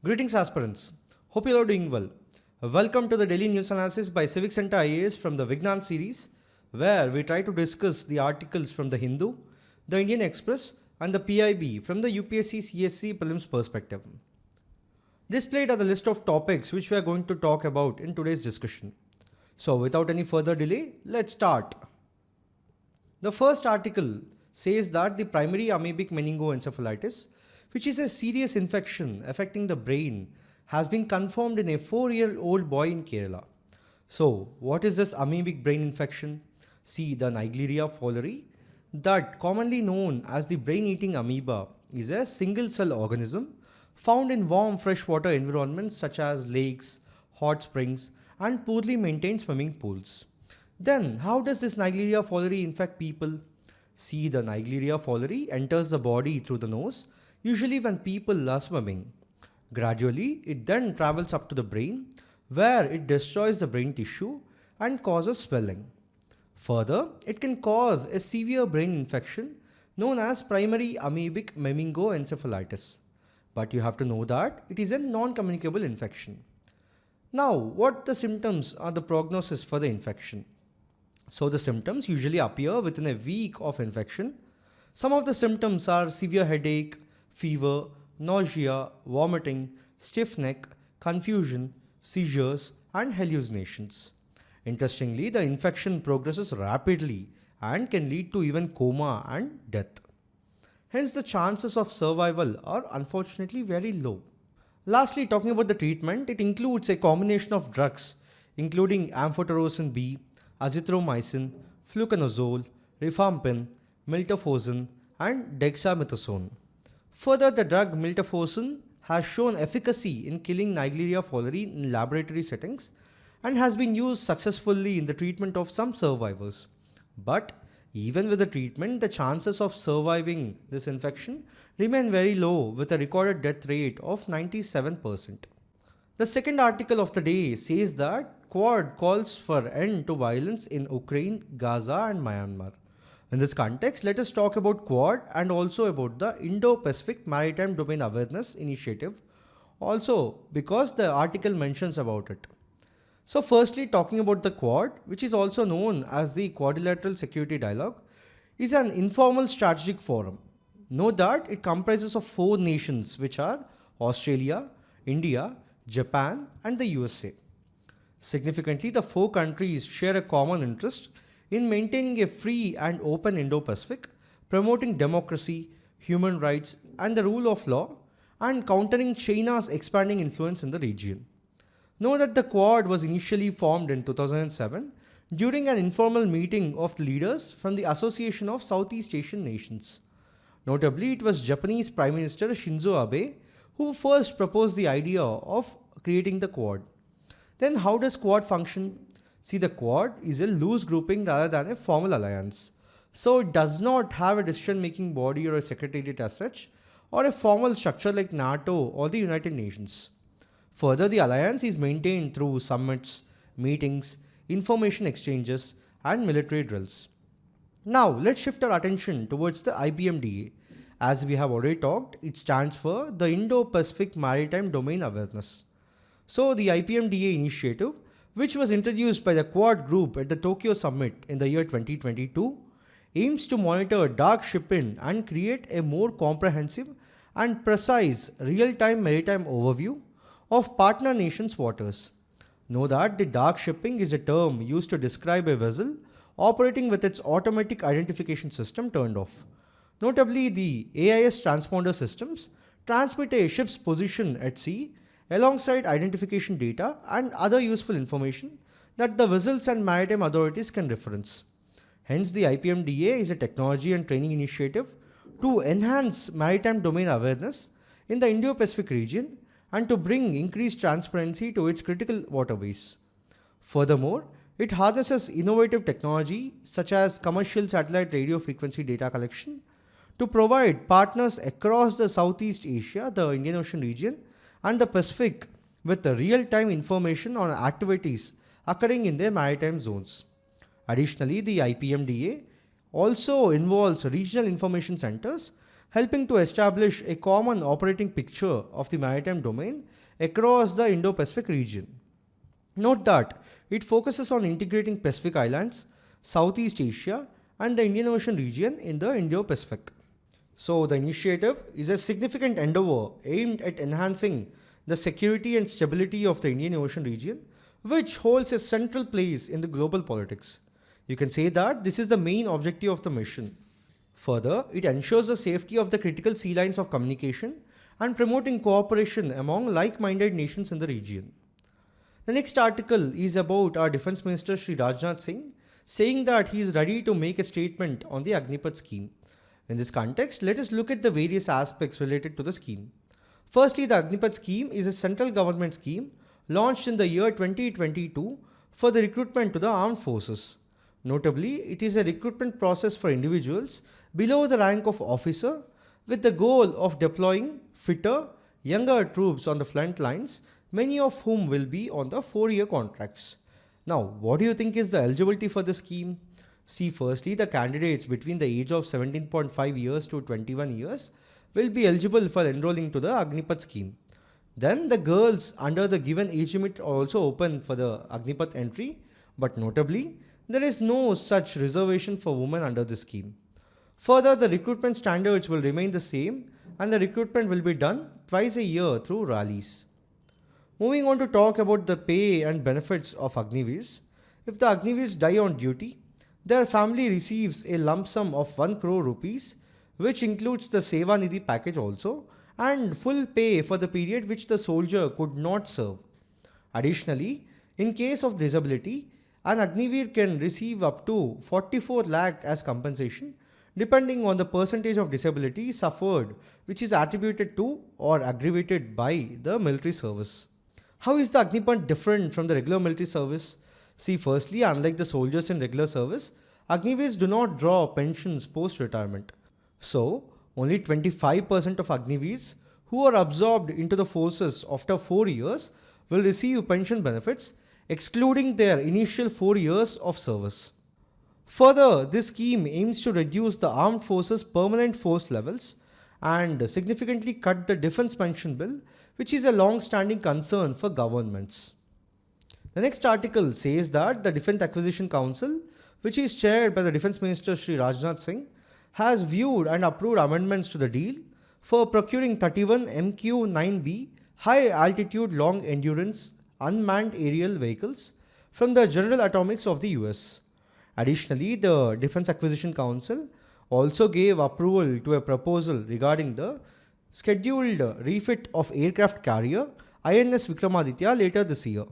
Greetings aspirants, hope you are doing well. Welcome to the daily news analysis by CivicCentre IAS from the Vignan series, where we try to discuss the articles from the Hindu, the Indian Express and the PIB from the UPSC CSC prelims perspective. Displayed are the list of topics which we are going to talk about in today's discussion. So without any further delay, let's start. The first article says that the primary amoebic meningoencephalitis, which is a serious infection affecting the brain, has been confirmed in a 4-year-old boy in Kerala. So, what is this amoebic brain infection? See, the Naegleria fowleri, that commonly known as the brain-eating amoeba, is a single-cell organism found in warm freshwater environments such as lakes, hot springs, and poorly maintained swimming pools. Then, how does this Naegleria fowleri infect people? See, the Naegleria fowleri enters the body through the nose, usually when people are swimming. Gradually, it then travels up to the brain, where it destroys the brain tissue and causes swelling. Further, it can cause a severe brain infection known as primary amoebic meningoencephalitis. But you have to know that it is a non-communicable infection. Now, what the symptoms are the prognosis for the infection? So the symptoms usually appear within a week of infection. Some of the symptoms are severe headache, fever, nausea, vomiting, stiff neck, confusion, seizures, and hallucinations. Interestingly, the infection progresses rapidly and can lead to even coma and death. Hence, the chances of survival are unfortunately very low. Lastly, talking about the treatment, it includes a combination of drugs including amphotericin B, azithromycin, fluconazole, rifampin, miltefosine, and dexamethasone. Further, the drug miltefosine has shown efficacy in killing Naegleria fowleri in laboratory settings and has been used successfully in the treatment of some survivors. But even with the treatment, the chances of surviving this infection remain very low, with a recorded death rate of 97%. The second article of the day says that Quad calls for end to violence in Ukraine, Gaza and Myanmar. In this context, let us talk about Quad and also about the Indo-Pacific Maritime Domain Awareness Initiative, also because the article mentions about it. So firstly, talking about the Quad, which is also known as the Quadrilateral Security Dialogue, is an informal strategic forum. Note that it comprises of 4 nations, which are Australia, India, Japan and the USA. Significantly, the 4 countries share a common interest in maintaining a free and open Indo-Pacific, promoting democracy, human rights and the rule of law, and countering China's expanding influence in the region. Note that the Quad was initially formed in 2007 during an informal meeting of leaders from the Association of Southeast Asian Nations. Notably, it was Japanese Prime Minister Shinzo Abe who first proposed the idea of creating the Quad. Then how does Quad function? See, the Quad is a loose grouping rather than a formal alliance. So it does not have a decision-making body or a secretariat as such, or a formal structure like NATO or the United Nations. Further, the alliance is maintained through summits, meetings, information exchanges, and military drills. Now, let's shift our attention towards the IPMDA. As we have already talked, it stands for the Indo-Pacific Maritime Domain Awareness. So, the IPMDA initiative, which was introduced by the Quad group at the Tokyo Summit in the year 2022, aims to monitor dark shipping and create a more comprehensive and precise real-time maritime overview of partner nations' waters. Know that the dark shipping is a term used to describe a vessel operating with its automatic identification system turned off. Notably, the AIS transponder systems transmit a ship's position at sea alongside identification data and other useful information that the vessels and maritime authorities can reference. Hence, the IPMDA is a technology and training initiative to enhance maritime domain awareness in the Indo-Pacific region and to bring increased transparency to its critical waterways. Furthermore, it harnesses innovative technology such as commercial satellite radio frequency data collection to provide partners across the Southeast Asia, the Indian Ocean region, and the Pacific with real-time information on activities occurring in their maritime zones. Additionally, the IPMDA also involves regional information centers helping to establish a common operating picture of the maritime domain across the Indo-Pacific region. Note that it focuses on integrating Pacific Islands, Southeast Asia, and the Indian Ocean region in the Indo-Pacific. So, the initiative is a significant endeavor aimed at enhancing the security and stability of the Indian Ocean region, which holds a central place in the global politics. You can say that this is the main objective of the mission. Further, it ensures the safety of the critical sea lines of communication and promoting cooperation among like-minded nations in the region. The next article is about our Defence Minister Shri Rajnath Singh saying that he is ready to make a statement on the Agnipath scheme. In this context, let us look at the various aspects related to the scheme. Firstly, the Agnipath scheme is a central government scheme launched in the year 2022 for the recruitment to the armed forces. Notably, it is a recruitment process for individuals below the rank of officer with the goal of deploying fitter, younger troops on the front lines, many of whom will be on the 4-year contracts. Now, what do you think is the eligibility for the scheme? See, firstly, the candidates between the age of 17.5 years to 21 years will be eligible for enrolling to the Agnipath scheme. Then the girls under the given age limit are also open for the Agnipath entry, but notably, there is no such reservation for women under this scheme. Further, the recruitment standards will remain the same and the recruitment will be done twice a year through rallies. Moving on to talk about the pay and benefits of Agniveers. If the Agniveers die on duty, their family receives a lump sum of 1 crore rupees, which includes the Seva Nidhi package also, and full pay for the period which the soldier could not serve. Additionally, in case of disability, an Agniveer can receive up to 44 lakh as compensation, depending on the percentage of disability suffered, which is attributed to or aggravated by the military service. How is the Agnipath different from the regular military service? See, firstly, unlike the soldiers in regular service, Agniveers do not draw pensions post-retirement. So, only 25% of Agniveers who are absorbed into the forces after 4 years will receive pension benefits, excluding their initial 4 years of service. Further, this scheme aims to reduce the armed forces' permanent force levels and significantly cut the defense pension bill, which is a long-standing concern for governments. The next article says that the Defence Acquisition Council, which is chaired by the Defence Minister Shri Rajnath Singh, has viewed and approved amendments to the deal for procuring 31 MQ-9B high-altitude long-endurance unmanned aerial vehicles from the General Atomics of the US. Additionally, the Defence Acquisition Council also gave approval to a proposal regarding the scheduled refit of aircraft carrier INS Vikramaditya later this year.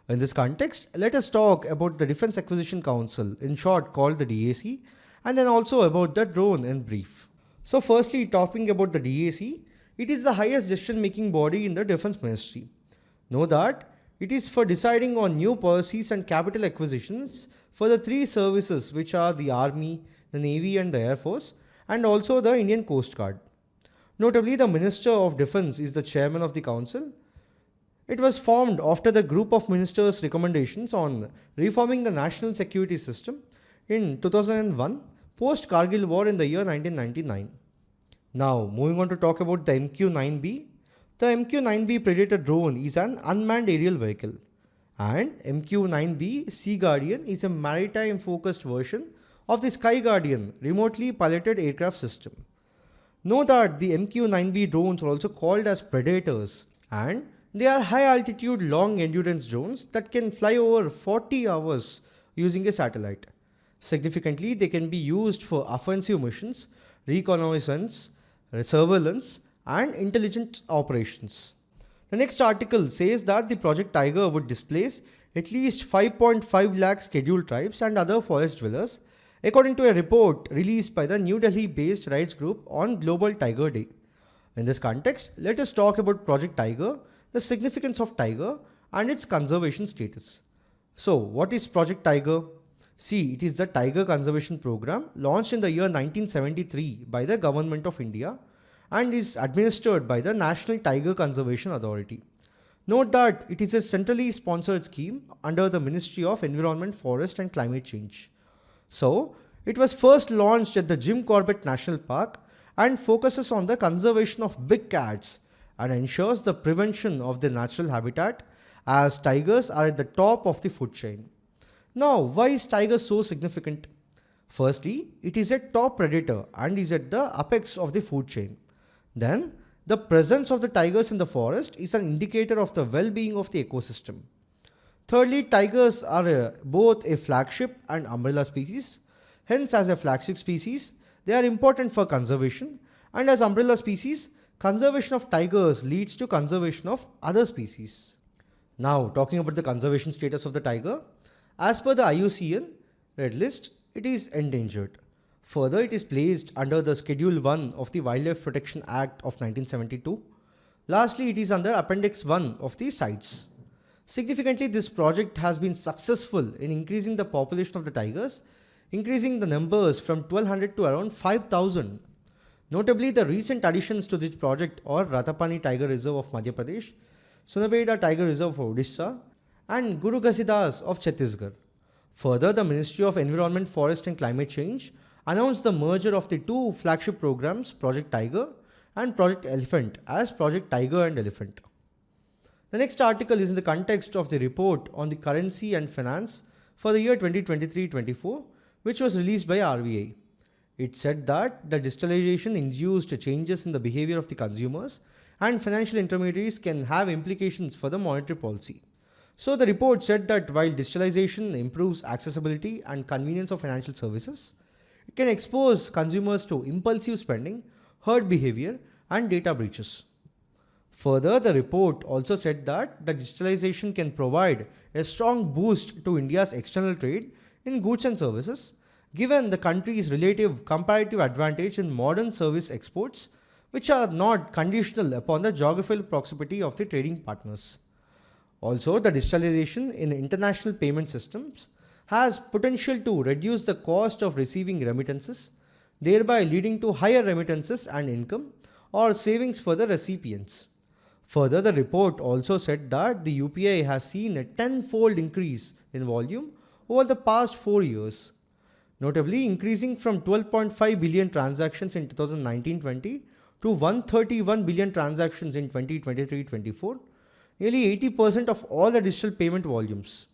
In this context, let us talk about the Defence Acquisition Council, in short called the DAC, and then also about the drone in brief. So firstly, talking about the DAC, it is the highest decision-making body in the Defence Ministry. Know that it is for deciding on new policies and capital acquisitions for the 3 services, which are the Army, the Navy and the Air Force, and also the Indian Coast Guard. Notably, the Minister of Defence is the chairman of the council. It was formed after the group of ministers' recommendations on reforming the national security system in 2001, post-Kargil War in the year 1999. Now, moving on to talk about the MQ-9B. The MQ-9B Predator drone is an unmanned aerial vehicle, and MQ-9B Sea Guardian is a maritime-focused version of the Sky Guardian remotely piloted aircraft system. Know that the MQ-9B drones are also called as Predators, and they are high-altitude long-endurance drones that can fly over 40 hours using a satellite. Significantly, they can be used for offensive missions, reconnaissance, surveillance, and intelligence operations. The next article says that the Project Tiger would displace at least 5.5 lakh scheduled tribes and other forest dwellers, according to a report released by the New Delhi-based rights group on Global Tiger Day. In this context, let us talk about Project Tiger, the significance of tiger, and its conservation status. So, what is Project Tiger? See, it is the Tiger Conservation Program launched in the year 1973 by the Government of India and is administered by the National Tiger Conservation Authority. Note that it is a centrally sponsored scheme under the Ministry of Environment, Forest and Climate Change. So, it was first launched at the Jim Corbett National Park and focuses on the conservation of big cats and ensures the prevention of their natural habitat, as tigers are at the top of the food chain. Now, why is tiger so significant? Firstly, it is a top predator and is at the apex of the food chain. Then, the presence of the tigers in the forest is an indicator of the well-being of the ecosystem. Thirdly, tigers are both a flagship and umbrella species. Hence, as a flagship species, they are important for conservation, and as umbrella species, conservation of tigers leads to conservation of other species. Now, talking about the conservation status of the tiger, as per the IUCN Red List, it is endangered. Further, it is placed under the Schedule 1 of the Wildlife Protection Act of 1972. Lastly, it is under Appendix 1 of the CITES. Significantly, this project has been successful in increasing the population of the tigers, increasing the numbers from 1200 to around 5000. Notably, the recent additions to this project are Ratapani Tiger Reserve of Madhya Pradesh, Sunabeda Tiger Reserve of Odisha, and Guru Ghasidas of Chhattisgarh. Further, the Ministry of Environment, Forest and Climate Change announced the merger of the two flagship programs, Project Tiger and Project Elephant, as Project Tiger and Elephant. The next article is in the context of the report on the currency and finance for the year 2023-24, which was released by RBI. It said that the digitalization induced changes in the behavior of the consumers and financial intermediaries can have implications for the monetary policy. So the report said that while digitalization improves accessibility and convenience of financial services, it can expose consumers to impulsive spending, herd behavior, and data breaches. Further, the report also said that the digitalization can provide a strong boost to India's external trade in goods and services, given the country's relative comparative advantage in modern service exports, which are not conditional upon the geographical proximity of the trading partners. Also, the digitalization in international payment systems has potential to reduce the cost of receiving remittances, thereby leading to higher remittances and income or savings for the recipients. Further, the report also said that the UPI has seen a tenfold increase in volume over the past 4 years, notably increasing from 12.5 billion transactions in 2019-20 to 131 billion transactions in 2023-24, nearly 80% of all the digital payment volumes.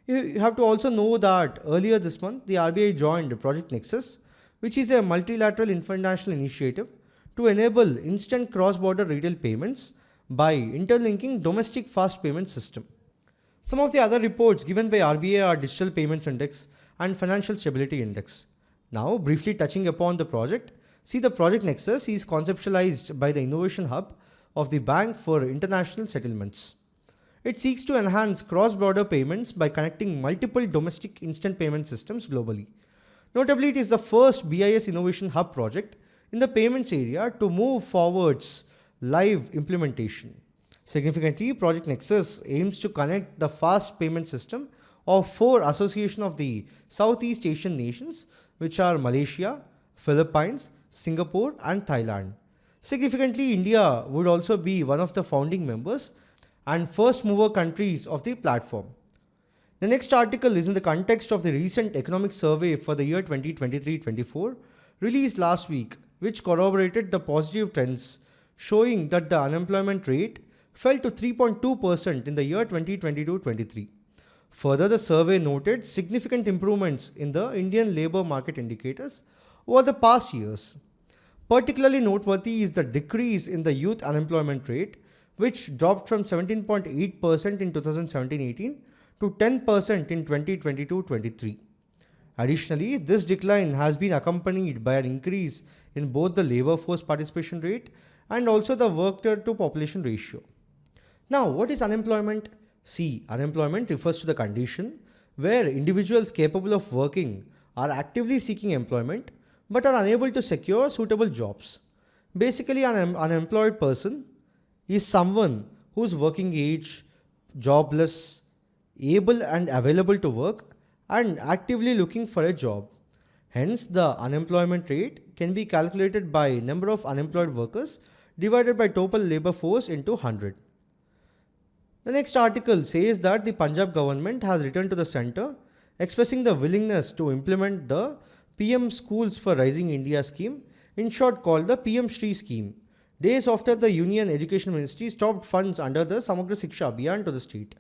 You have to also know that earlier this month, the RBI joined Project Nexus, which is a multilateral international initiative to enable instant cross-border retail payments by interlinking domestic fast payment system. Some of the other reports given by RBI are Digital Payments Index and Financial Stability Index. Now, briefly touching upon the project, see the Project Nexus is conceptualized by the Innovation Hub of the Bank for International Settlements. It seeks to enhance cross-border payments by connecting multiple domestic instant payment systems globally. Notably, it is the first BIS Innovation Hub project in the payments area to move forwards live implementation. Significantly, Project Nexus aims to connect the fast payment system of 4 associations of the Southeast Asian nations, which are Malaysia, Philippines, Singapore, and Thailand. Significantly, India would also be one of the founding members and first mover countries of the platform. The next article is in the context of the recent economic survey for the year 2023-24 released last week, which corroborated the positive trends, showing that the unemployment rate fell to 3.2% in the year 2022-23. Further, the survey noted significant improvements in the Indian labour market indicators over the past years. Particularly noteworthy is the decrease in the youth unemployment rate, which dropped from 17.8% in 2017-18 to 10% in 2022-23. Additionally, this decline has been accompanied by an increase in both the labour force participation rate and also the worker to population ratio. Now, what is unemployment? See, unemployment refers to the condition where individuals capable of working are actively seeking employment but are unable to secure suitable jobs. Basically, an unemployed person is someone whose working age, jobless, able and available to work, and actively looking for a job. Hence, the unemployment rate can be calculated by number of unemployed workers divided by total labor force into 100. The next article says that the Punjab government has returned to the centre, expressing the willingness to implement the PM Schools for Rising India scheme in short called the PM-SHRI scheme, days after the Union Education Ministry stopped funds under the Samagra Shiksha Abhiyan to the state.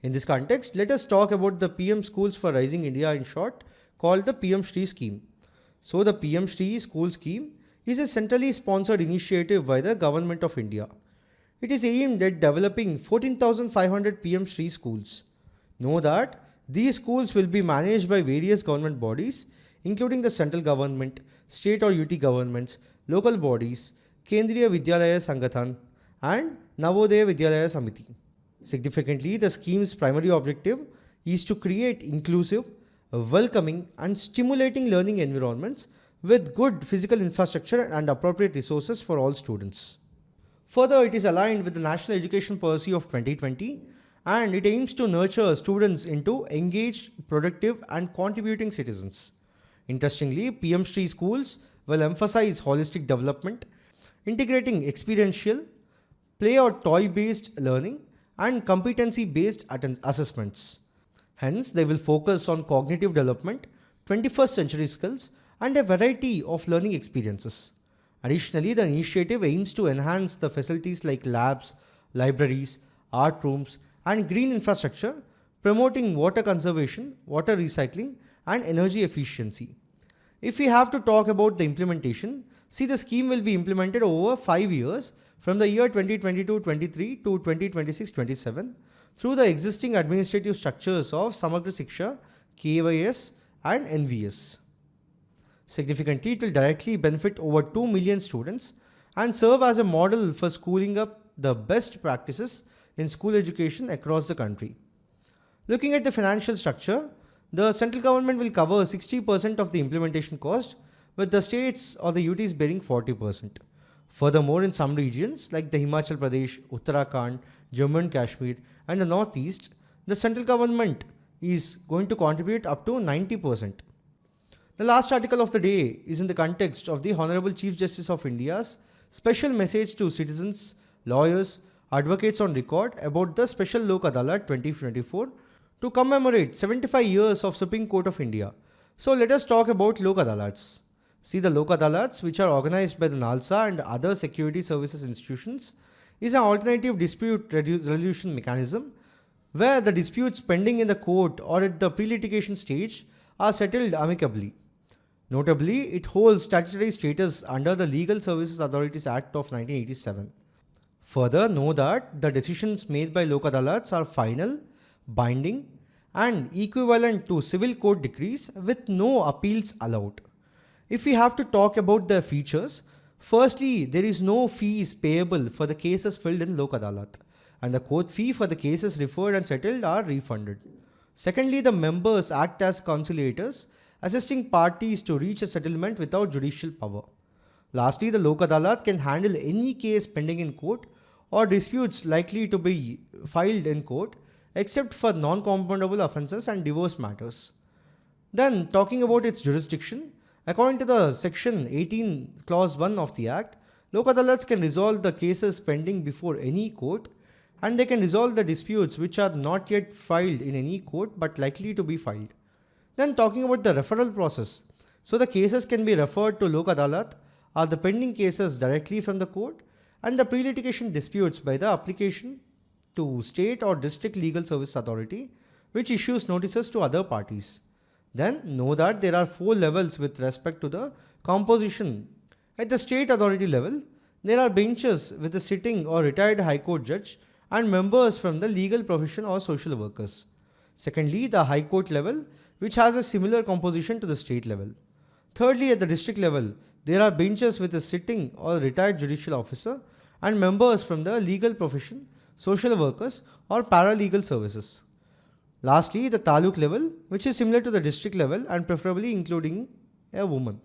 In this context, let us talk about the PM Schools for Rising India in short called the PM-SHRI scheme. So the PM-SHRI school scheme is a centrally sponsored initiative by the Government of India. It is aimed at developing 14,500 PM-SHRI schools. Know that these schools will be managed by various government bodies including the central government, state or UT governments, local bodies, Kendriya Vidyalaya Sangathan and Navodaya Vidyalaya Samiti. Significantly, the scheme's primary objective is to create inclusive, welcoming and stimulating learning environments with good physical infrastructure and appropriate resources for all students. Further, it is aligned with the National Education Policy of 2020 and it aims to nurture students into engaged, productive and contributing citizens. Interestingly, PM-SHRI schools will emphasize holistic development, integrating experiential, play or toy-based learning and competency-based assessments. Hence, they will focus on cognitive development, 21st century skills and a variety of learning experiences. Additionally, the initiative aims to enhance the facilities like labs, libraries, art rooms and green infrastructure, promoting water conservation, water recycling and energy efficiency. If we have to talk about the implementation, see the scheme will be implemented over 5 years from the year 2022-23 to 2026-27 through the existing administrative structures of Samagra Shiksha, KYS and NVS. Significantly, it will directly benefit over 2 million students and serve as a model for schooling up the best practices in school education across the country. Looking at the financial structure, the central government will cover 60% of the implementation cost, with the states or the UTs bearing 40%. Furthermore, in some regions like the Himachal Pradesh, Uttarakhand, Jammu and Kashmir and the Northeast, the central government is going to contribute up to 90%. The last article of the day is in the context of the Honorable Chief Justice of India's special message to citizens, lawyers, advocates on record about the Special Lok Adalat 2024 to commemorate 75 years of Supreme Court of India. So let us talk about Lok Adalats. See, the Lok Adalats, which are organized by the NALSA and other security services institutions, is an alternative dispute resolution mechanism where the disputes pending in the court or at the pre-litigation stage are settled amicably. Notably, it holds statutory status under the Legal Services Authorities Act of 1987. Further, know that the decisions made by Lok Adalats are final, binding and equivalent to civil court decrees with no appeals allowed. If we have to talk about the features, firstly, there is no fees payable for the cases filed in Lok Adalat and the court fee for the cases referred and settled are refunded. Secondly, the members act as conciliators, assisting parties to reach a settlement without judicial power. Lastly, the Lok Adalat can handle any case pending in court or disputes likely to be filed in court except for non-compoundable offences and divorce matters. Then, talking about its jurisdiction, according to the Section 18 Clause 1 of the Act, Lok Adalats can resolve the cases pending before any court and they can resolve the disputes which are not yet filed in any court but likely to be filed. Then talking about the referral process, so the cases can be referred to Lok Adalat or the pending cases directly from the court and the pre-litigation disputes by the application to state or district legal service authority which issues notices to other parties. Then know that there are 4 levels with respect to the composition. At the state authority level, there are benches with a sitting or retired High Court judge and members from the legal profession or social workers. Secondly, the High Court level, which has a similar composition to the state level. Thirdly, at the district level, there are benches with a sitting or retired judicial officer and members from the legal profession, social workers or paralegal services. Lastly, the taluk level, which is similar to the district level and preferably including a woman.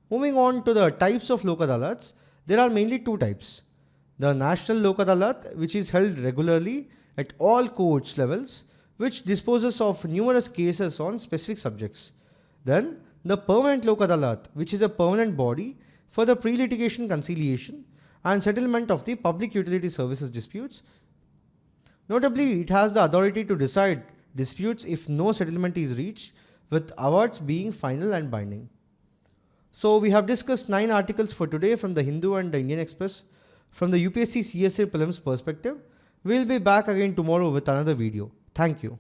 Moving on to the types of Lok Adalats, there are mainly 2 types. The National Lok Adalat, which is held regularly at all courts levels, which disposes of numerous cases on specific subjects. Then, the Permanent Lok Adalat, which is a permanent body for the pre-litigation conciliation and settlement of the public utility services disputes. Notably, it has the authority to decide disputes if no settlement is reached, with awards being final and binding. So we have discussed 9 articles for today from the Hindu and the Indian Express from the UPSC CSA prelims perspective. We'll be back again tomorrow with another video. Thank you.